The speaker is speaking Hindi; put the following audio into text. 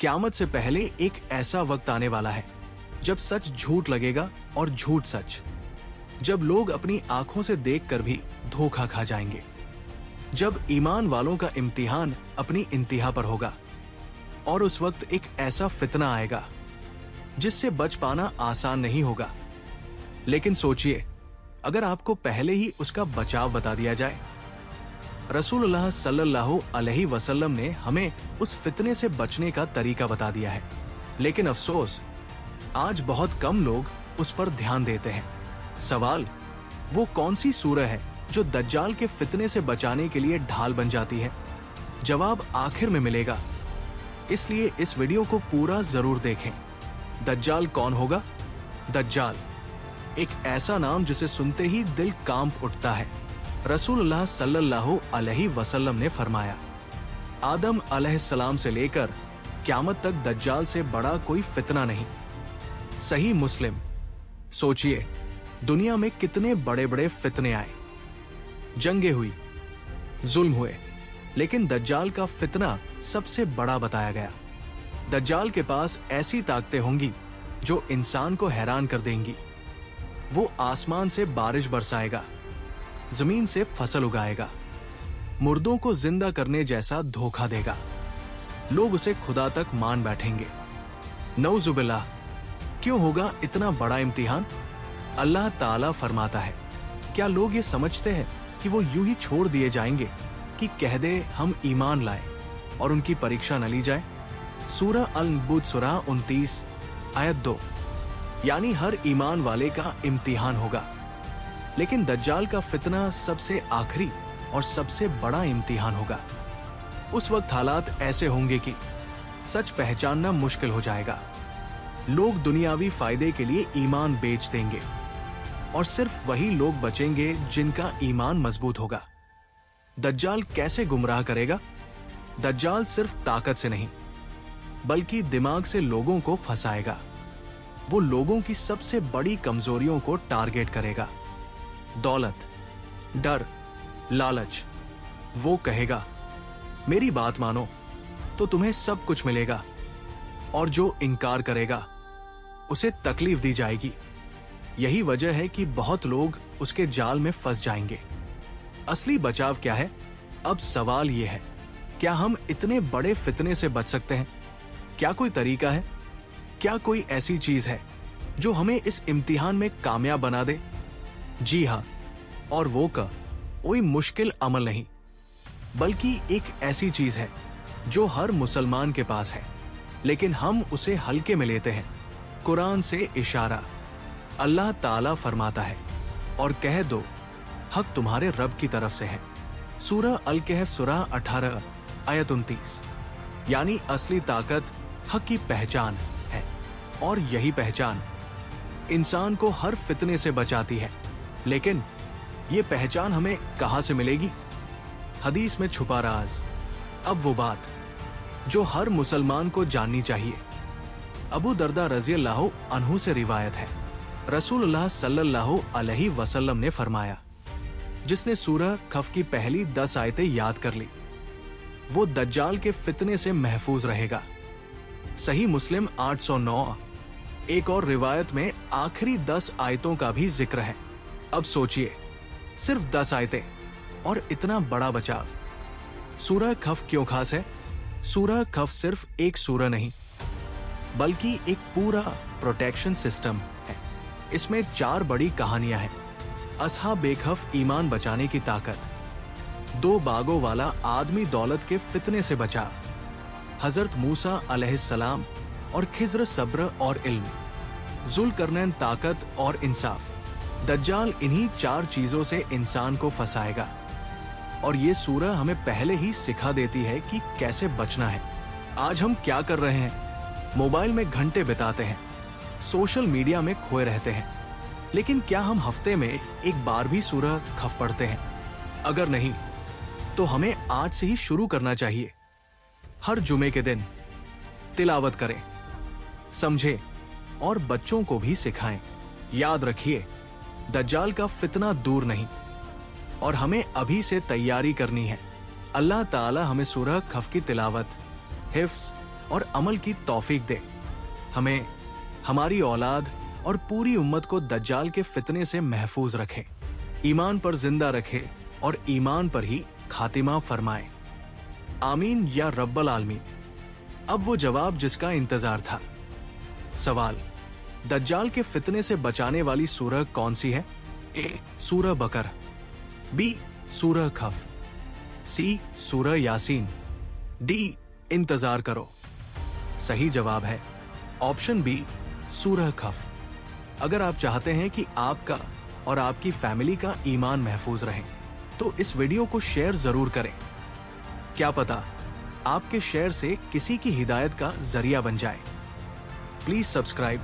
क़यामत से पहले एक ऐसा वक्त आने वाला है जब सच झूठ लगेगा और झूठ सच, जब लोग अपनी आंखों से देखकर भी धोखा खा जाएंगे, जब ईमान वालों का इम्तिहान अपनी इंतहा पर होगा। और उस वक्त एक ऐसा फितना आएगा जिससे बच पाना आसान नहीं होगा। लेकिन सोचिए, अगर आपको पहले ही उसका बचाव बता दिया जाए। रसूलुल्लाह सल्लल्लाहु अलैहि वसल्लम ने हमें उस फितने से बचने का तरीका बता दिया है, लेकिन अफसोस आज बहुत कम लोग उस पर ध्यान देते हैं। सवाल, वो कौन सी सूरह है जो दज्जाल के फितने से बचाने के लिए ढाल बन जाती है? जवाब आखिर में मिलेगा, इसलिए इस वीडियो को पूरा जरूर देखें। दज्जाल कौन होगा? दज्जाल एक ऐसा नाम जिसे सुनते ही दिल कांप उठता है। रसूलुल्लाह सल्लल्लाहु अलैहि वसल्लम ने फरमाया, आदम अलैहिस्सलाम से लेकर क़यामत तक दज्जाल से बड़ा कोई फितना नहीं। सही मुस्लिम। सोचिए, दुनिया में कितने बड़े बड़े फितने आए, जंगें हुई, जुल्म हुए, लेकिन दज्जाल का फितना सबसे बड़ा बताया गया। दज्जाल के पास ऐसी ताकतें होंगी जो इंसान को हैरान कर देंगी। वो आसमान से बारिश बरसाएगा, जमीन से फसल उगाएगा, मुर्दों को जिंदा करने जैसा धोखा देगा। लोग उसे खुदा तक मान बैठेंगे। नऊजुबिल्लाह। क्यों होगा इतना बड़ा इम्तिहान? अल्लाह ताला फरमाता है, क्या लोग ये समझते हैं कि वो यूं ही छोड़ दिए जाएंगे कि कह दे हम ईमान लाए और उनकी परीक्षा न ली जाए? सूरह अल-अनकबूत सूरह 29 आयत 2। यानी हर ईमान वाले का इम्तिहान होगा, लेकिन दज्जाल का फितना सबसे आखिरी और सबसे बड़ा इम्तिहान होगा। उस वक्त हालात ऐसे होंगे कि सच पहचानना मुश्किल हो जाएगा। लोग दुनियावी फायदे के लिए ईमान बेच देंगे और सिर्फ वही लोग बचेंगे जिनका ईमान मजबूत होगा। दज्जाल कैसे गुमराह करेगा? दज्जाल सिर्फ ताकत से नहीं, बल्कि दिमाग से लोगों को फंसाएगा। वो लोगों की सबसे बड़ी कमजोरियों को टारगेट करेगा। दौलत, डर, लालच। वो कहेगा, मेरी बात मानो तो तुम्हें सब कुछ मिलेगा, और जो इनकार करेगा उसे तकलीफ दी जाएगी। यही वजह है कि बहुत लोग उसके जाल में फंस जाएंगे। असली बचाव क्या है? अब सवाल यह है, क्या हम इतने बड़े फितने से बच सकते हैं? क्या कोई तरीका है? क्या कोई ऐसी चीज है जो हमें इस इम्तिहान में कामयाब बना दे? जी हाँ, और वो कोई मुश्किल अमल नहीं, बल्कि एक ऐसी चीज है जो हर मुसलमान के पास है, लेकिन हम उसे हल्के में लेते हैं। कुरान से इशारा। अल्लाह ताला फरमाता है, और कह दो हक तुम्हारे रब की तरफ से है। सूरह अल-कहफ सूरह 18 आयत 29। यानी असली ताकत हक की पहचान है, और यही पहचान इंसान को हर फितने से बचाती है। लेकिन ये पहचान हमें कहां से मिलेगी? हदीस में छुपा राज। अब वो बात जो हर मुसलमान को जाननी चाहिए। अबू दरदा रज़ियल्लाहु अन्हु से रिवायत है, रसूलुल्लाह सल्लल्लाहु अलैहि वसल्लम ने फरमाया, जिसने सूरह कफ की पहली 10 आयतें याद कर ली, वो दज्जाल के फितने से महफूज रहेगा। सही मुस्लिम 809। एक और रिवायत में आखिरी 10 आयतों का भी जिक्र है। अब सोचिए, सिर्फ 10 आयतें और इतना बड़ा बचाव। सूरह कफ क्यों खास है? सूरह कफ सिर्फ एक सूरह नहीं, बल्कि एक पूरा प्रोटेक्शन सिस्टम है। इसमें 4 बड़ी कहानियां हैं। असहाब कफ ईमान बचाने की ताकत, 2 बागों वाला आदमी दौलत के फितने से बचा, हजरत मूसा अलैहिस्सलाम और खिज्र सब्र और इल्म, जुल्करनैन ताकत और इंसाफ। दज्जाल इन्हीं 4 चीजों से इंसान को फंसाएगा, और ये सूरह हमें पहले ही सिखा देती है कि कैसे बचना है। आज हम क्या कर रहे हैं? मोबाइल में घंटे बिताते हैं, सोशल मीडिया में खोए रहते हैं, लेकिन क्या हम हफ्ते में एक बार भी सूरह कफ पढ़ते हैं? अगर नहीं, तो हमें आज से ही शुरू करना चाहिए। हर जुमे के दिन तिलावत करें, समझें और बच्चों को भी सिखाएं। याद रखिए, दज्जाल का फितना दूर नहीं, और हमें अभी से तैयारी करनी है। अल्लाह ताला हमें सूरह कफ की तिलावत, हिफ्स और अमल की तौफीक दे। हमें, हमारी औलाद और पूरी उम्मत को दज्जाल के फितने से महफूज रखे, ईमान पर जिंदा रखे और ईमान पर ही खातिमा फरमाए। आमीन या रब्बल आलमीन। अब वो जवाब जिसका इंतजार था। सवाल, दज्जाल के फितने से बचाने वाली सूरह कौन सी है? ए. सूरह बकर, बी. सूरह खफ, सी. सूरह यासीन, डी. इंतजार करो। सही जवाब है ऑप्शन बी, सूरह खफ। अगर आप चाहते हैं कि आपका और आपकी फैमिली का ईमान महफूज रहे तो इस वीडियो को शेयर जरूर करें। क्या पता आपके शेयर से किसी की हिदायत का जरिया बन जाए। Please subscribe